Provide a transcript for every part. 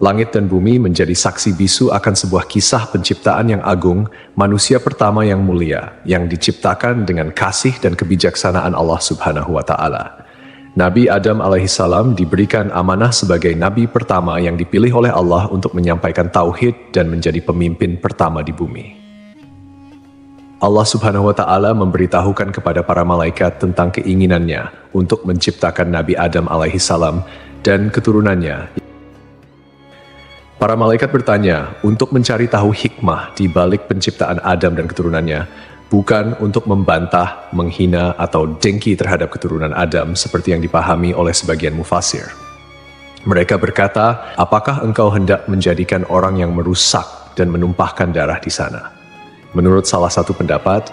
Langit dan bumi menjadi saksi bisu akan sebuah kisah penciptaan yang agung, manusia pertama yang mulia, yang diciptakan dengan kasih dan kebijaksanaan Allah Subhanahu wa Ta'ala. Nabi Adam alaihissalam diberikan amanah sebagai nabi pertama yang dipilih oleh Allah untuk menyampaikan tauhid dan menjadi pemimpin pertama di bumi. Allah Subhanahu wa Ta'ala memberitahukan kepada para malaikat tentang keinginannya untuk menciptakan Nabi Adam alaihissalam dan keturunannya. Para malaikat bertanya untuk mencari tahu hikmah di balik penciptaan Adam dan keturunannya, bukan untuk membantah, menghina, atau dengki terhadap keturunan Adam seperti yang dipahami oleh sebagian mufasir. Mereka berkata, apakah engkau hendak menjadikan orang yang merusak dan menumpahkan darah di sana? Menurut salah satu pendapat,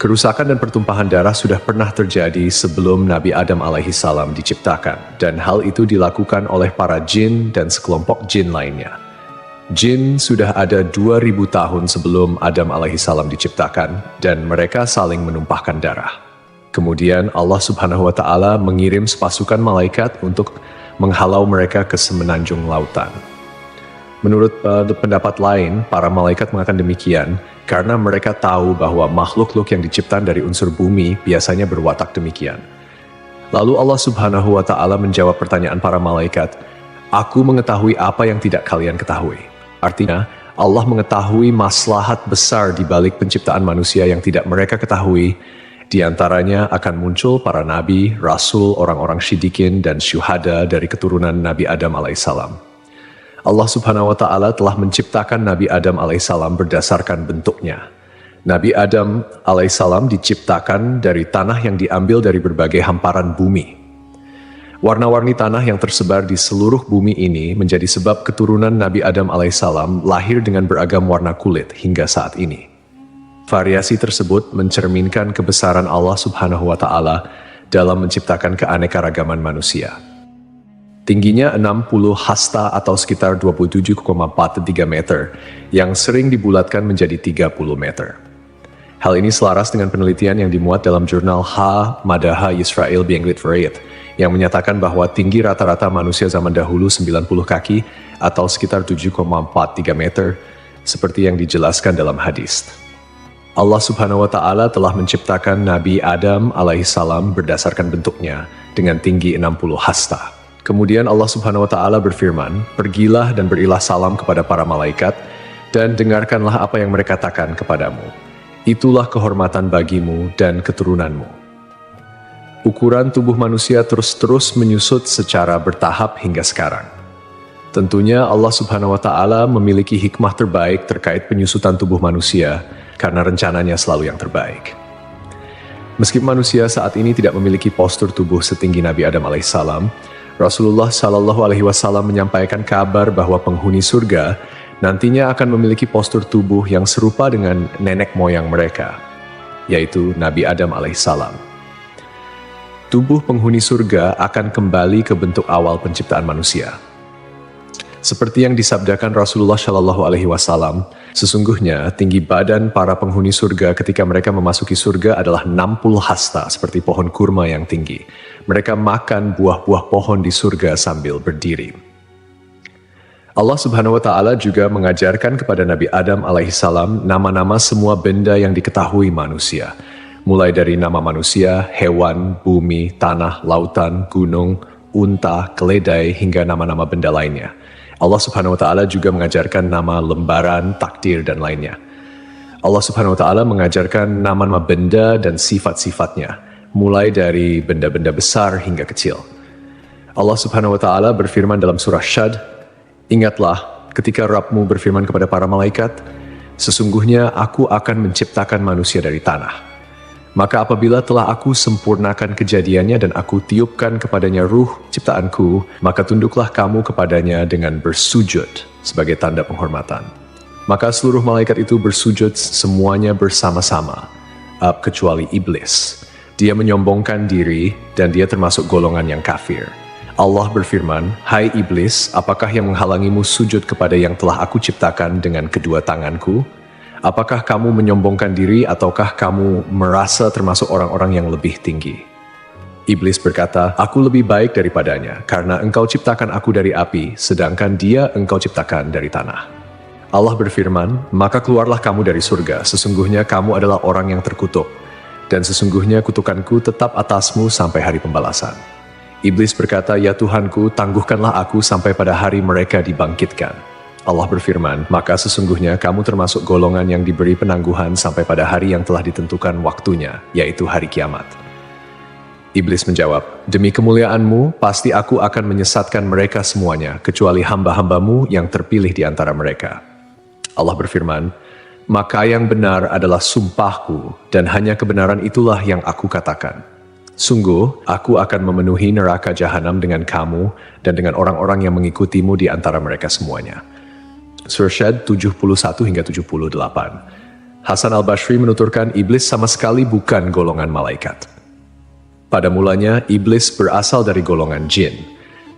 kerusakan dan pertumpahan darah sudah pernah terjadi sebelum Nabi Adam alaihissalam diciptakan, dan hal itu dilakukan oleh para jin dan sekelompok jin lainnya. Jin sudah ada 2000 tahun sebelum Adam alaihissalam diciptakan, dan mereka saling menumpahkan darah. Kemudian Allah Subhanahu wa Ta'ala mengirim sepasukan malaikat untuk menghalau mereka ke semenanjung lautan. Menurut pendapat lain, para malaikat mengatakan demikian karena mereka tahu bahwa makhluk-makhluk yang diciptakan dari unsur bumi biasanya berwatak demikian. Lalu Allah Subhanahu wa Ta'ala menjawab pertanyaan para malaikat, "Aku mengetahui apa yang tidak kalian ketahui." Artinya, Allah mengetahui maslahat besar di balik penciptaan manusia yang tidak mereka ketahui. Di antaranya akan muncul para nabi, rasul, orang-orang syidikin, dan syuhada dari keturunan Nabi Adam alaihissalam. Allah Subhanahu wa Ta'ala telah menciptakan Nabi Adam alaihissalam berdasarkan bentuknya. Nabi Adam alaihissalam diciptakan dari tanah yang diambil dari berbagai hamparan bumi. Warna-warni tanah yang tersebar di seluruh bumi ini menjadi sebab keturunan Nabi Adam alaihissalam lahir dengan beragam warna kulit hingga saat ini. Variasi tersebut mencerminkan kebesaran Allah Subhanahu wa Ta'ala dalam menciptakan keanekaragaman manusia. Tingginya 60 hasta atau sekitar 27,43 meter, yang sering dibulatkan menjadi 30 meter. Hal ini selaras dengan penelitian yang dimuat dalam jurnal Madaha Yisrael Be'Anglit Variet, yang menyatakan bahwa tinggi rata-rata manusia zaman dahulu 90 kaki atau sekitar 7,43 meter, seperti yang dijelaskan dalam hadis. Allah Subhanahu wa Ta'ala telah menciptakan Nabi Adam alaihissalam berdasarkan bentuknya dengan tinggi 60 hasta. Kemudian Allah Subhanahu wa Ta'ala berfirman, "Pergilah dan berilah salam kepada para malaikat, dan dengarkanlah apa yang mereka katakan kepadamu. Itulah kehormatan bagimu dan keturunanmu." Ukuran tubuh manusia terus-terus menyusut secara bertahap hingga sekarang. Tentunya Allah Subhanahu wa Ta'ala memiliki hikmah terbaik terkait penyusutan tubuh manusia, karena rencananya selalu yang terbaik. Meski manusia saat ini tidak memiliki postur tubuh setinggi Nabi Adam alaihissalam, Rasulullah Shallallahu Alaihi Wasallam menyampaikan kabar bahwa penghuni surga nantinya akan memiliki postur tubuh yang serupa dengan nenek moyang mereka, yaitu Nabi Adam alaihissalam. Tubuh penghuni surga akan kembali ke bentuk awal penciptaan manusia. Seperti yang disabdakan Rasulullah Shallallahu Alaihi Wasallam, sesungguhnya tinggi badan para penghuni surga ketika mereka memasuki surga adalah 60 hasta, seperti pohon kurma yang tinggi. Mereka makan buah-buah pohon di surga sambil berdiri. Allah Subhanahu wa Ta'ala juga mengajarkan kepada Nabi Adam alaihissalam nama-nama semua benda yang diketahui manusia, mulai dari nama manusia, hewan, bumi, tanah, lautan, gunung, unta, keledai, hingga nama-nama benda lainnya. Allah Subhanahu wa Ta'ala juga mengajarkan nama lembaran, takdir, dan lainnya. Allah Subhanahu wa Ta'ala mengajarkan nama-nama benda dan sifat-sifatnya, mulai dari benda-benda besar hingga kecil. Allah Subhanahu wa Ta'ala berfirman dalam surah Syad, "Ingatlah ketika Rabbmu berfirman kepada para malaikat, sesungguhnya aku akan menciptakan manusia dari tanah. Maka apabila telah aku sempurnakan kejadiannya dan aku tiupkan kepadanya ruh ciptaanku, maka tunduklah kamu kepadanya dengan bersujud sebagai tanda penghormatan." Maka seluruh malaikat itu bersujud semuanya bersama-sama, kecuali iblis. Dia menyombongkan diri dan dia termasuk golongan yang kafir. Allah berfirman, "Hai iblis, apakah yang menghalangimu sujud kepada yang telah aku ciptakan dengan kedua tanganku? Apakah kamu menyombongkan diri ataukah kamu merasa termasuk orang-orang yang lebih tinggi?" Iblis berkata, "Aku lebih baik daripadanya, karena engkau ciptakan aku dari api, sedangkan dia engkau ciptakan dari tanah." Allah berfirman, "Maka keluarlah kamu dari surga, sesungguhnya kamu adalah orang yang terkutuk, dan sesungguhnya kutukanku tetap atasmu sampai hari pembalasan." Iblis berkata, "Ya Tuhanku, tangguhkanlah aku sampai pada hari mereka dibangkitkan." Allah berfirman, "Maka sesungguhnya kamu termasuk golongan yang diberi penangguhan sampai pada hari yang telah ditentukan waktunya, yaitu hari kiamat." Iblis menjawab, "Demi kemuliaanmu, pasti aku akan menyesatkan mereka semuanya, kecuali hamba-hambamu yang terpilih di antara mereka." Allah berfirman, "Maka yang benar adalah sumpahku, dan hanya kebenaran itulah yang aku katakan. Sungguh, aku akan memenuhi neraka jahanam dengan kamu dan dengan orang-orang yang mengikutimu di antara mereka semuanya." Surah Syad 71 hingga 78. Hasan al-Basri menuturkan iblis sama sekali bukan golongan malaikat. Pada mulanya, iblis berasal dari golongan jin.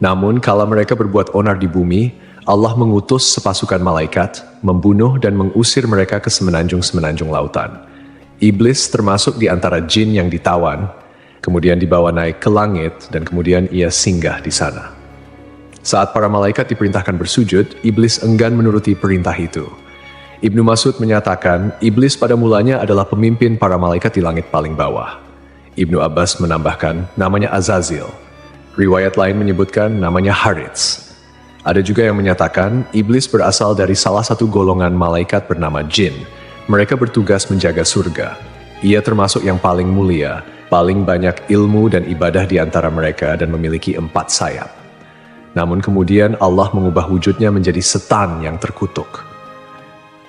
Namun, kala mereka berbuat onar di bumi, Allah mengutus sepasukan malaikat, membunuh dan mengusir mereka ke semenanjung-semenanjung lautan. Iblis termasuk di antara jin yang ditawan, kemudian dibawa naik ke langit, dan kemudian ia singgah di sana. Saat para malaikat diperintahkan bersujud, iblis enggan menuruti perintah itu. Ibnu Mas'ud menyatakan, iblis pada mulanya adalah pemimpin para malaikat di langit paling bawah. Ibnu Abbas menambahkan, namanya Azazil. Riwayat lain menyebutkan namanya Harits. Ada juga yang menyatakan, iblis berasal dari salah satu golongan malaikat bernama jin. Mereka bertugas menjaga surga. Ia termasuk yang paling mulia, paling banyak ilmu dan ibadah di antara mereka dan memiliki 4 sayap. Namun kemudian Allah mengubah wujudnya menjadi setan yang terkutuk.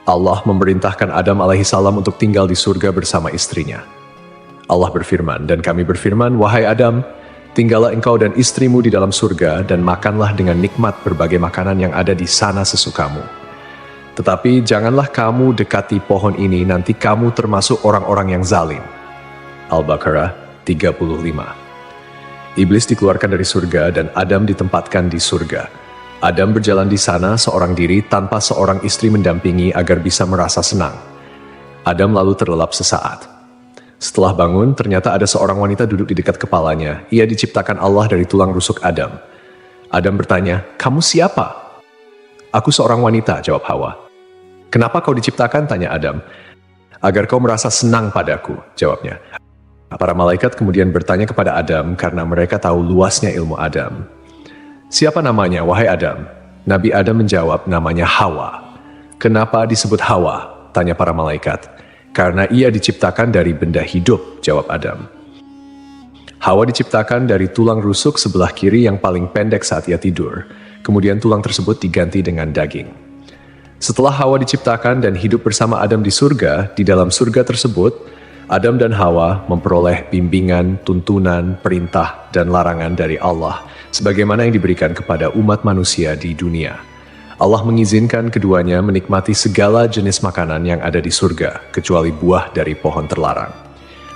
Allah memerintahkan Adam alaihissalam untuk tinggal di surga bersama istrinya. Allah berfirman, "Dan kami berfirman, wahai Adam, tinggallah engkau dan istrimu di dalam surga dan makanlah dengan nikmat berbagai makanan yang ada di sana sesukamu. Tetapi janganlah kamu dekati pohon ini, nanti kamu termasuk orang-orang yang zalim." Al-Baqarah 35. Iblis dikeluarkan dari surga dan Adam ditempatkan di surga. Adam berjalan di sana seorang diri tanpa seorang istri mendampingi agar bisa merasa senang. Adam lalu terlelap sesaat. Setelah bangun, ternyata ada seorang wanita duduk di dekat kepalanya. Ia diciptakan Allah dari tulang rusuk Adam. Adam bertanya, "Kamu siapa?" "Aku seorang wanita," jawab Hawa. "Kenapa kau diciptakan?" tanya Adam. "Agar kau merasa senang padaku," jawabnya. Para malaikat kemudian bertanya kepada Adam karena mereka tahu luasnya ilmu Adam. "Siapa namanya, wahai Adam?" Nabi Adam menjawab, "Namanya Hawa." "Kenapa disebut Hawa?" tanya para malaikat. "Karena ia diciptakan dari benda hidup," jawab Adam. Hawa diciptakan dari tulang rusuk sebelah kiri yang paling pendek saat ia tidur. Kemudian tulang tersebut diganti dengan daging. Setelah Hawa diciptakan dan hidup bersama Adam di surga, di dalam surga tersebut, Adam dan Hawa memperoleh bimbingan, tuntunan, perintah, dan larangan dari Allah, sebagaimana yang diberikan kepada umat manusia di dunia. Allah mengizinkan keduanya menikmati segala jenis makanan yang ada di surga, kecuali buah dari pohon terlarang.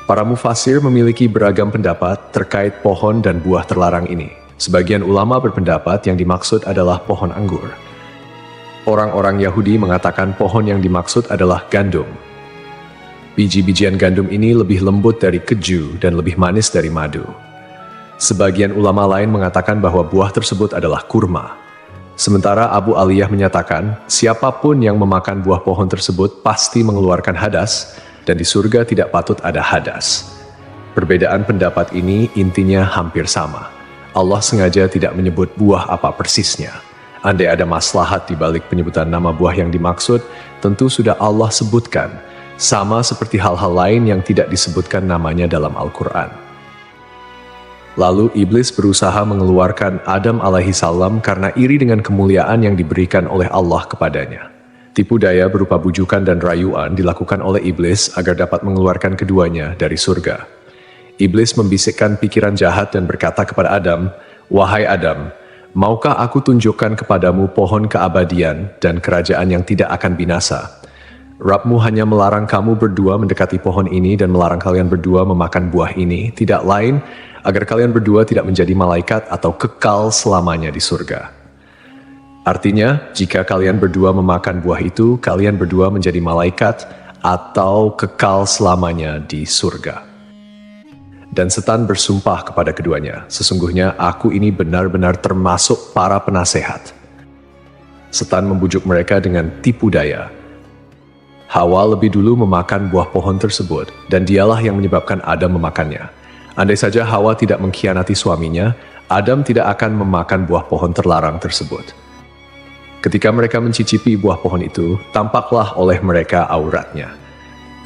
Para mufasir memiliki beragam pendapat terkait pohon dan buah terlarang ini. Sebagian ulama berpendapat yang dimaksud adalah pohon anggur. Orang-orang Yahudi mengatakan pohon yang dimaksud adalah gandum. Biji-bijian gandum ini lebih lembut dari keju dan lebih manis dari madu. Sebagian ulama lain mengatakan bahwa buah tersebut adalah kurma. Sementara Abu Aliyah menyatakan, siapapun yang memakan buah pohon tersebut pasti mengeluarkan hadas, dan di surga tidak patut ada hadas. Perbedaan pendapat ini intinya hampir sama. Allah sengaja tidak menyebut buah apa persisnya. Andai ada maslahat di balik penyebutan nama buah yang dimaksud, tentu sudah Allah sebutkan, sama seperti hal-hal lain yang tidak disebutkan namanya dalam Al-Quran. Lalu iblis berusaha mengeluarkan Adam alaihissalam karena iri dengan kemuliaan yang diberikan oleh Allah kepadanya. Tipu daya berupa bujukan dan rayuan dilakukan oleh iblis agar dapat mengeluarkan keduanya dari surga. Iblis membisikkan pikiran jahat dan berkata kepada Adam, "Wahai Adam, maukah aku tunjukkan kepadamu pohon keabadian dan kerajaan yang tidak akan binasa? Rabbmu hanya melarang kamu berdua mendekati pohon ini dan melarang kalian berdua memakan buah ini, tidak lain agar kalian berdua tidak menjadi malaikat atau kekal selamanya di surga." Artinya, jika kalian berdua memakan buah itu, kalian berdua menjadi malaikat atau kekal selamanya di surga. Dan setan bersumpah kepada keduanya, "Sesungguhnya aku ini benar-benar termasuk para penasehat." Setan membujuk mereka dengan tipu daya. Hawa lebih dulu memakan buah pohon tersebut, dan dialah yang menyebabkan Adam memakannya. Andai saja Hawa tidak mengkhianati suaminya, Adam tidak akan memakan buah pohon terlarang tersebut. Ketika mereka mencicipi buah pohon itu, tampaklah oleh mereka auratnya.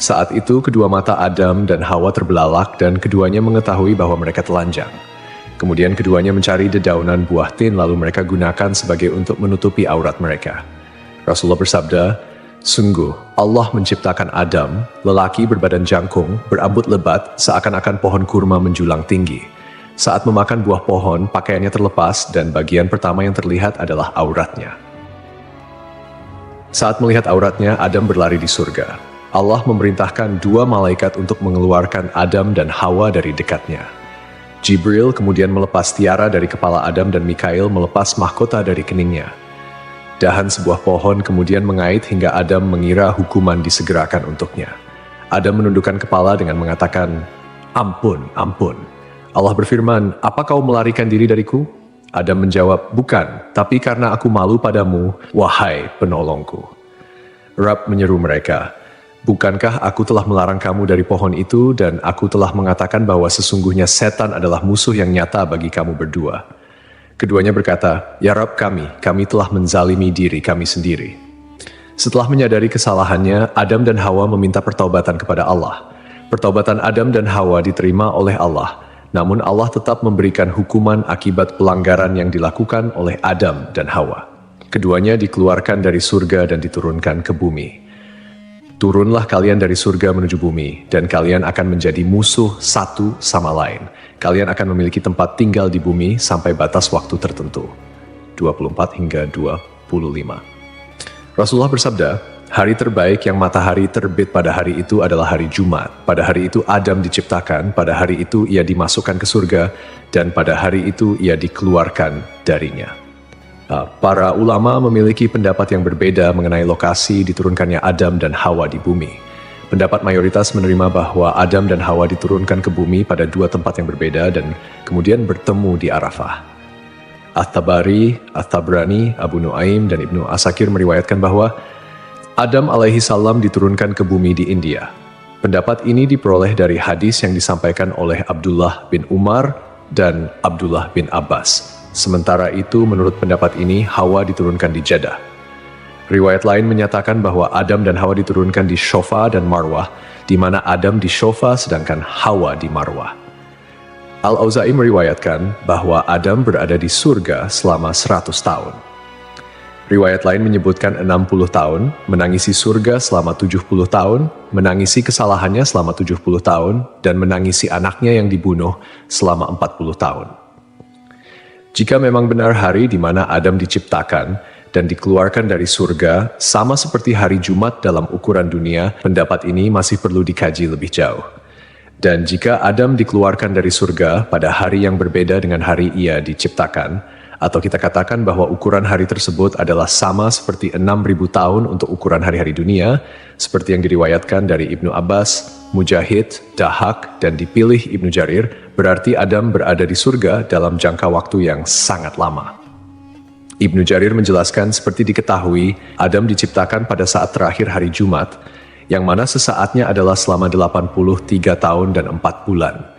Saat itu kedua mata Adam dan Hawa terbelalak dan keduanya mengetahui bahwa mereka telanjang. Kemudian keduanya mencari dedaunan buah tin lalu mereka gunakan sebagai untuk menutupi aurat mereka. Rasulullah bersabda, "Sungguh, Allah menciptakan Adam, lelaki berbadan jangkung, berambut lebat, seakan-akan pohon kurma menjulang tinggi. Saat memakan buah pohon, pakaiannya terlepas dan bagian pertama yang terlihat adalah auratnya. Saat melihat auratnya, Adam berlari di surga. Allah memerintahkan dua malaikat untuk mengeluarkan Adam dan Hawa dari dekatnya. Jibril kemudian melepas tiara dari kepala Adam dan Mikail melepas mahkota dari keningnya. Dahan sebuah pohon kemudian mengait hingga Adam mengira hukuman disegerakan untuknya. Adam menundukkan kepala dengan mengatakan, "Ampun, ampun." Allah berfirman, "Apa kau melarikan diri dariku?" Adam menjawab, "Bukan, tapi karena aku malu padamu, wahai penolongku." Rabb menyeru mereka, "Bukankah aku telah melarang kamu dari pohon itu dan aku telah mengatakan bahwa sesungguhnya setan adalah musuh yang nyata bagi kamu berdua?" Keduanya berkata, "Ya Rabb kami telah menzalimi diri kami sendiri." Setelah menyadari kesalahannya, Adam dan Hawa meminta pertaubatan kepada Allah. Pertaubatan Adam dan Hawa diterima oleh Allah, namun Allah tetap memberikan hukuman akibat pelanggaran yang dilakukan oleh Adam dan Hawa. Keduanya dikeluarkan dari surga dan diturunkan ke bumi. Turunlah kalian dari surga menuju bumi, dan kalian akan menjadi musuh satu sama lain. Kalian akan memiliki tempat tinggal di bumi sampai batas waktu tertentu. 24 hingga 25. Rasulullah bersabda, "Hari terbaik yang matahari terbit pada hari itu adalah hari Jumat. Pada hari itu Adam diciptakan, pada hari itu ia dimasukkan ke surga, dan pada hari itu ia dikeluarkan darinya." Para ulama memiliki pendapat yang berbeda mengenai lokasi diturunkannya Adam dan Hawa di bumi. Pendapat mayoritas menerima bahwa Adam dan Hawa diturunkan ke bumi pada dua tempat yang berbeda dan kemudian bertemu di Arafah. At-Tabari, At-Tabrani, Abu Nuaim, dan Ibnu Asakir meriwayatkan bahwa Adam alaihi salam diturunkan ke bumi di India. Pendapat ini diperoleh dari hadis yang disampaikan oleh Abdullah bin Umar dan Abdullah bin Abbas. Sementara itu, menurut pendapat ini, Hawa diturunkan di Jeddah. Riwayat lain menyatakan bahwa Adam dan Hawa diturunkan di Shofa dan Marwah, di mana Adam di Shofa sedangkan Hawa di Marwah. Al-Auza'i meriwayatkan bahwa Adam berada di surga selama 100 tahun. Riwayat lain menyebutkan 60 tahun, menangisi surga selama 70 tahun, menangisi kesalahannya selama 70 tahun, dan menangisi anaknya yang dibunuh selama 40 tahun. Jika memang benar hari di mana Adam diciptakan dan dikeluarkan dari surga, sama seperti hari Jumat dalam ukuran dunia, pendapat ini masih perlu dikaji lebih jauh. Dan jika Adam dikeluarkan dari surga pada hari yang berbeda dengan hari ia diciptakan, atau kita katakan bahwa ukuran hari tersebut adalah sama seperti 6.000 tahun untuk ukuran hari-hari dunia, seperti yang diriwayatkan dari Ibnu Abbas, Mujahid, Dahak, dan dipilih Ibnu Jarir, berarti Adam berada di surga dalam jangka waktu yang sangat lama. Ibnu Jarir menjelaskan seperti diketahui, Adam diciptakan pada saat terakhir hari Jumat, yang mana sesaatnya adalah selama 83 tahun dan 4 bulan.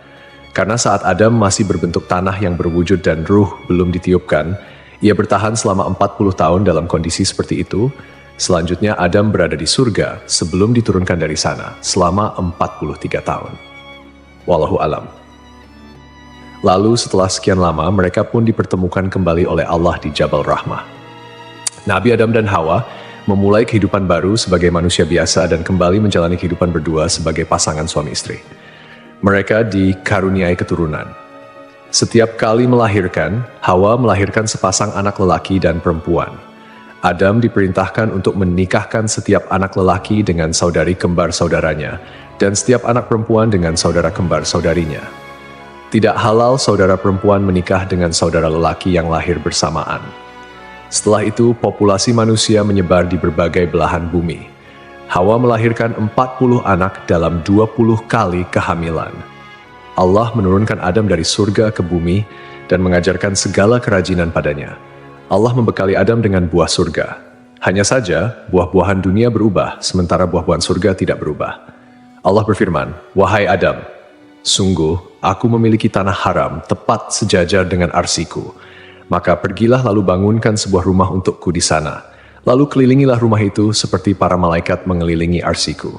Karena saat Adam masih berbentuk tanah yang berwujud dan ruh belum ditiupkan, ia bertahan selama 40 tahun dalam kondisi seperti itu. Selanjutnya Adam berada di surga sebelum diturunkan dari sana selama 43 tahun. Wallahu alam. Lalu setelah sekian lama mereka pun dipertemukan kembali oleh Allah di Jabal Rahmah. Nabi Adam dan Hawa memulai kehidupan baru sebagai manusia biasa dan kembali menjalani kehidupan berdua sebagai pasangan suami istri. Mereka dikaruniai keturunan. Setiap kali melahirkan, Hawa melahirkan sepasang anak lelaki dan perempuan. Adam diperintahkan untuk menikahkan setiap anak lelaki dengan saudari kembar saudaranya, dan setiap anak perempuan dengan saudara kembar saudarinya. Tidak halal saudara perempuan menikah dengan saudara lelaki yang lahir bersamaan. Setelah itu, populasi manusia menyebar di berbagai belahan bumi. Hawa melahirkan 40 anak dalam 20 kali kehamilan. Allah menurunkan Adam dari surga ke bumi dan mengajarkan segala kerajinan padanya. Allah membekali Adam dengan buah surga. Hanya saja, buah-buahan dunia berubah, sementara buah-buahan surga tidak berubah. Allah berfirman, "Wahai Adam, sungguh aku memiliki tanah haram tepat sejajar dengan arsiku. Maka pergilah lalu bangunkan sebuah rumah untukku di sana. Lalu kelilingilah rumah itu seperti para malaikat mengelilingi arsiku."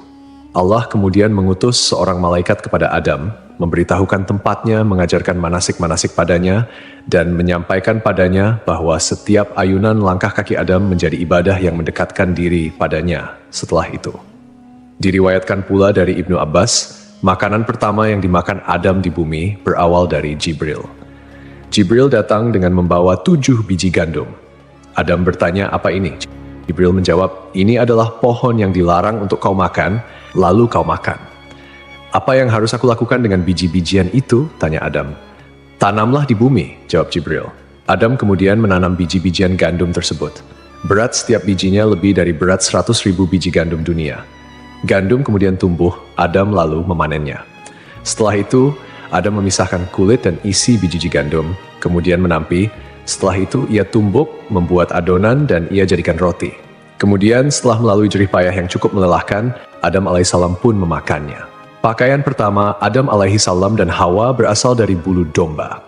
Allah kemudian mengutus seorang malaikat kepada Adam, memberitahukan tempatnya, mengajarkan manasik-manasik padanya, dan menyampaikan padanya bahwa setiap ayunan langkah kaki Adam menjadi ibadah yang mendekatkan diri padanya setelah itu. Diriwayatkan pula dari Ibnu Abbas, makanan pertama yang dimakan Adam di bumi berawal dari Jibril. Jibril datang dengan membawa 7 biji gandum. Adam bertanya, "Apa ini?" Jibril menjawab, "Ini adalah pohon yang dilarang untuk kau makan, lalu kau makan." "Apa yang harus aku lakukan dengan biji-bijian itu?" tanya Adam. "Tanamlah di bumi," jawab Jibril. Adam kemudian menanam biji-bijian gandum tersebut. Berat setiap bijinya lebih dari berat 100.000 biji gandum dunia. Gandum kemudian tumbuh, Adam lalu memanennya. Setelah itu, Adam memisahkan kulit dan isi biji gandum, kemudian menampi. Setelah itu, ia tumbuk, membuat adonan, dan ia jadikan roti. Kemudian, setelah melalui jerih payah yang cukup melelahkan, Adam alaihissalam pun memakannya. Pakaian pertama Adam alaihissalam dan Hawa berasal dari bulu domba.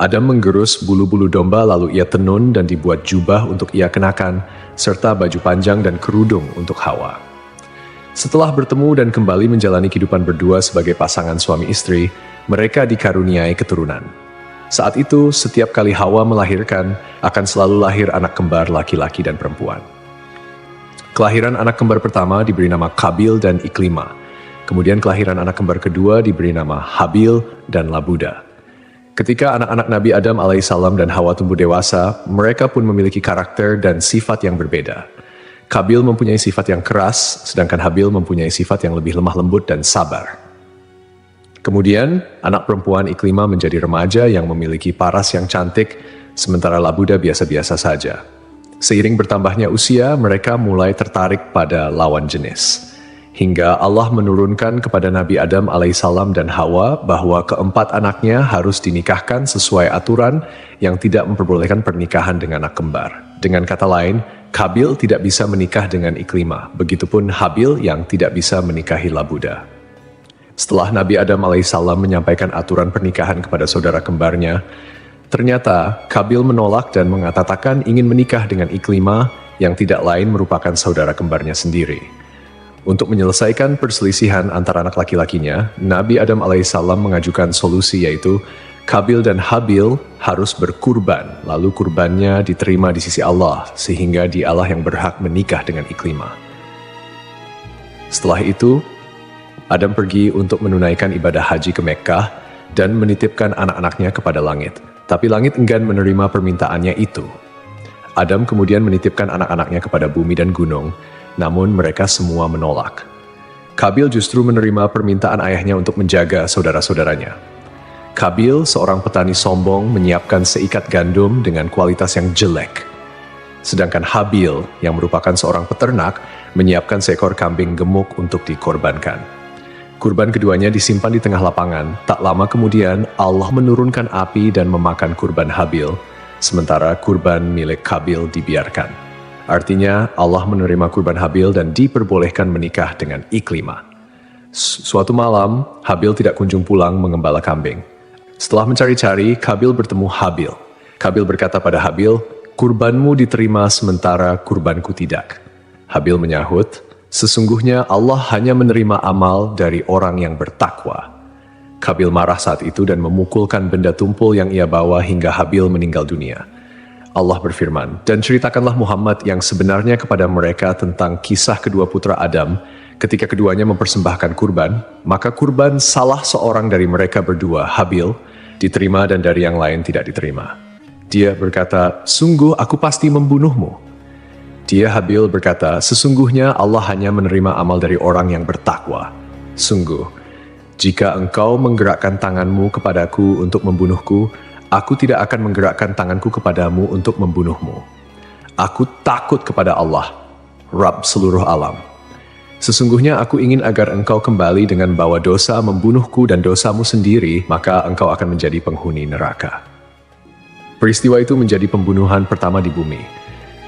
Adam menggerus bulu-bulu domba lalu ia tenun dan dibuat jubah untuk ia kenakan, serta baju panjang dan kerudung untuk Hawa. Setelah bertemu dan kembali menjalani kehidupan berdua sebagai pasangan suami istri, mereka dikaruniai keturunan. Saat itu, setiap kali Hawa melahirkan, akan selalu lahir anak kembar laki-laki dan perempuan. Kelahiran anak kembar pertama diberi nama Kabil dan Iklima. Kemudian kelahiran anak kembar kedua diberi nama Habil dan Labuda. Ketika anak-anak Nabi Adam alaihissalam dan Hawa tumbuh dewasa, mereka pun memiliki karakter dan sifat yang berbeda. Kabil mempunyai sifat yang keras, sedangkan Habil mempunyai sifat yang lebih lemah lembut dan sabar. Kemudian, anak perempuan Iklima menjadi remaja yang memiliki paras yang cantik, sementara Labuda biasa-biasa saja. Seiring bertambahnya usia, mereka mulai tertarik pada lawan jenis. Hingga Allah menurunkan kepada Nabi Adam alaihissalam dan Hawa bahwa keempat anaknya harus dinikahkan sesuai aturan yang tidak memperbolehkan pernikahan dengan anak kembar. Dengan kata lain, Kabil tidak bisa menikah dengan Iklima, begitupun Habil yang tidak bisa menikahi Labuda. Setelah Nabi Adam alaihissalam menyampaikan aturan pernikahan kepada saudara kembarnya, ternyata Kabil menolak dan mengatakan ingin menikah dengan Iklima yang tidak lain merupakan saudara kembarnya sendiri. Untuk menyelesaikan perselisihan antara anak laki-lakinya, Nabi Adam alaihissalam mengajukan solusi yaitu Kabil dan Habil harus berkurban, lalu kurbannya diterima di sisi Allah, sehingga dialah yang berhak menikah dengan Iklima. Setelah itu, Adam pergi untuk menunaikan ibadah haji ke Mekkah dan menitipkan anak-anaknya kepada langit. Tapi langit enggan menerima permintaannya itu. Adam kemudian menitipkan anak-anaknya kepada bumi dan gunung, namun mereka semua menolak. Kabil justru menerima permintaan ayahnya untuk menjaga saudara-saudaranya. Kabil, seorang petani sombong, menyiapkan seikat gandum dengan kualitas yang jelek. Sedangkan Habil, yang merupakan seorang peternak, menyiapkan seekor kambing gemuk untuk dikorbankan. Kurban keduanya disimpan di tengah lapangan. Tak lama kemudian, Allah menurunkan api dan memakan kurban Habil, sementara kurban milik Kabil dibiarkan. Artinya, Allah menerima kurban Habil dan diperbolehkan menikah dengan Iklima. Suatu malam, Habil tidak kunjung pulang mengembala kambing. Setelah mencari-cari, Kabil bertemu Habil. Kabil berkata pada Habil, "Kurbanmu diterima sementara kurbanku tidak." Habil menyahut, "Sesungguhnya Allah hanya menerima amal dari orang yang bertakwa." Kabil marah saat itu dan memukulkan benda tumpul yang ia bawa hingga Habil meninggal dunia. Allah berfirman, "Dan ceritakanlah Muhammad yang sebenarnya kepada mereka tentang kisah kedua putra Adam ketika keduanya mempersembahkan kurban, maka kurban salah seorang dari mereka berdua, Habil, diterima dan dari yang lain tidak diterima. Dia berkata, 'Sungguh aku pasti membunuhmu.' Dia Habil berkata, 'Sesungguhnya Allah hanya menerima amal dari orang yang bertakwa. Sungguh, jika engkau menggerakkan tanganmu kepadaku untuk membunuhku, aku tidak akan menggerakkan tanganku kepadamu untuk membunuhmu. Aku takut kepada Allah, Rabb seluruh alam. Sesungguhnya aku ingin agar engkau kembali dengan bawa dosa membunuhku dan dosamu sendiri, maka engkau akan menjadi penghuni neraka. Peristiwa itu menjadi pembunuhan pertama di bumi.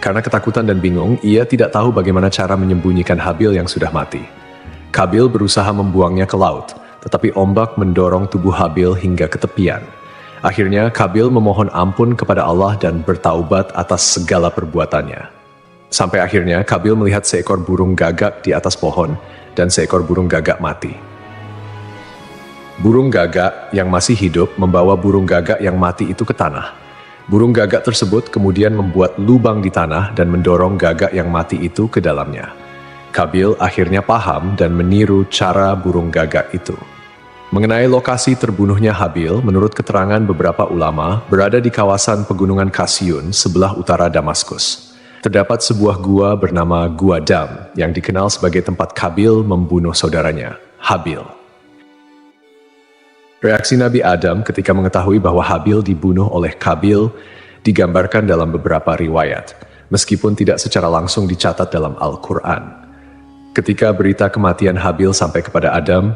Karena ketakutan dan bingung, ia tidak tahu bagaimana cara menyembunyikan Habil yang sudah mati. Kabil berusaha membuangnya ke laut, tetapi ombak mendorong tubuh Habil hingga ke tepian. Akhirnya Kabil memohon ampun kepada Allah dan bertaubat atas segala perbuatannya. Sampai akhirnya Kabil melihat seekor burung gagak di atas pohon dan seekor burung gagak mati. Burung gagak yang masih hidup membawa burung gagak yang mati itu ke tanah. Burung gagak tersebut kemudian membuat lubang di tanah dan mendorong gagak yang mati itu ke dalamnya. Kabil akhirnya paham dan meniru cara burung gagak itu. Mengenai lokasi terbunuhnya Habil, menurut keterangan beberapa ulama, berada di kawasan pegunungan Kasyun sebelah utara Damaskus. Terdapat sebuah gua bernama Gua Dam yang dikenal sebagai tempat Kabil membunuh saudaranya, Habil. Reaksi Nabi Adam ketika mengetahui bahwa Habil dibunuh oleh Kabil digambarkan dalam beberapa riwayat, meskipun tidak secara langsung dicatat dalam Al-Quran. Ketika berita kematian Habil sampai kepada Adam,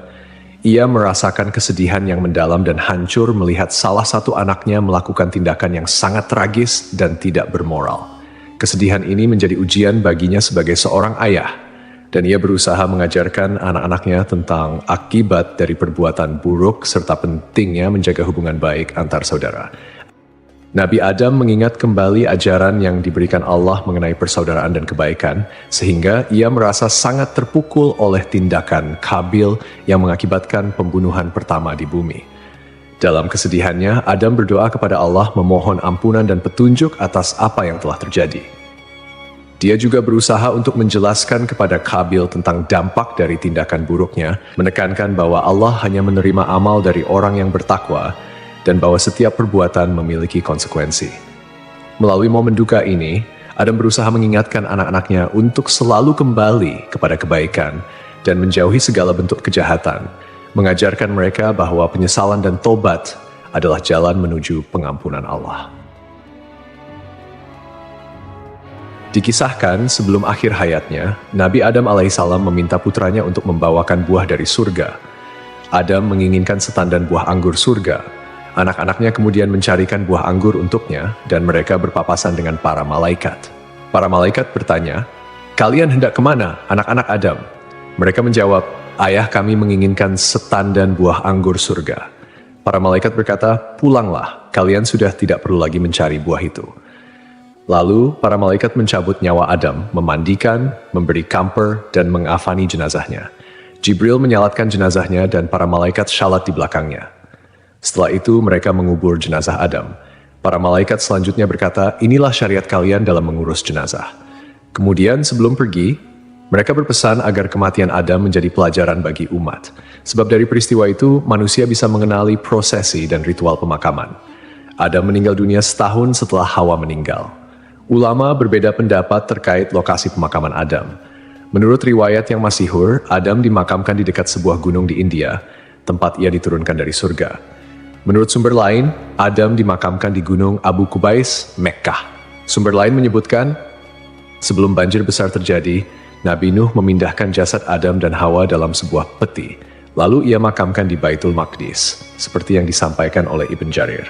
ia merasakan kesedihan yang mendalam dan hancur melihat salah satu anaknya melakukan tindakan yang sangat tragis dan tidak bermoral. Kesedihan ini menjadi ujian baginya sebagai seorang ayah, dan ia berusaha mengajarkan anak-anaknya tentang akibat dari perbuatan buruk serta pentingnya menjaga hubungan baik antar saudara. Nabi Adam mengingat kembali ajaran yang diberikan Allah mengenai persaudaraan dan kebaikan, sehingga ia merasa sangat terpukul oleh tindakan Kabil yang mengakibatkan pembunuhan pertama di bumi. Dalam kesedihannya, Adam berdoa kepada Allah memohon ampunan dan petunjuk atas apa yang telah terjadi. Dia juga berusaha untuk menjelaskan kepada Kabil tentang dampak dari tindakan buruknya, menekankan bahwa Allah hanya menerima amal dari orang yang bertakwa, dan bahwa setiap perbuatan memiliki konsekuensi. Melalui momen duka ini, Adam berusaha mengingatkan anak-anaknya untuk selalu kembali kepada kebaikan dan menjauhi segala bentuk kejahatan, mengajarkan mereka bahwa penyesalan dan tobat adalah jalan menuju pengampunan Allah. Dikisahkan sebelum akhir hayatnya, Nabi Adam alaihissalam meminta putranya untuk membawakan buah dari surga. Adam menginginkan setandan buah anggur surga. Anak-anaknya kemudian mencarikan buah anggur untuknya dan mereka berpapasan dengan para malaikat. Para malaikat bertanya, "Kalian hendak kemana, anak-anak Adam?" Mereka menjawab, "Ayah kami menginginkan setandan buah anggur surga." Para malaikat berkata, "Pulanglah, kalian sudah tidak perlu lagi mencari buah itu." Lalu, para malaikat mencabut nyawa Adam, memandikan, memberi kamper, dan mengafani jenazahnya. Jibril menyalatkan jenazahnya dan para malaikat syalat di belakangnya. Setelah itu, mereka mengubur jenazah Adam. Para malaikat selanjutnya berkata, "Inilah syariat kalian dalam mengurus jenazah." Kemudian, sebelum pergi, mereka berpesan agar kematian Adam menjadi pelajaran bagi umat. Sebab dari peristiwa itu, manusia bisa mengenali prosesi dan ritual pemakaman. Adam meninggal dunia setahun setelah Hawa meninggal. Ulama berbeda pendapat terkait lokasi pemakaman Adam. Menurut riwayat yang masyhur, Adam dimakamkan di dekat sebuah gunung di India, tempat ia diturunkan dari surga. Menurut sumber lain, Adam dimakamkan di gunung Abu Qubais, Mekkah. Sumber lain menyebutkan, sebelum banjir besar terjadi, Nabi Nuh memindahkan jasad Adam dan Hawa dalam sebuah peti. Lalu ia makamkan di Baitul Maqdis, seperti yang disampaikan oleh Ibn Jarir.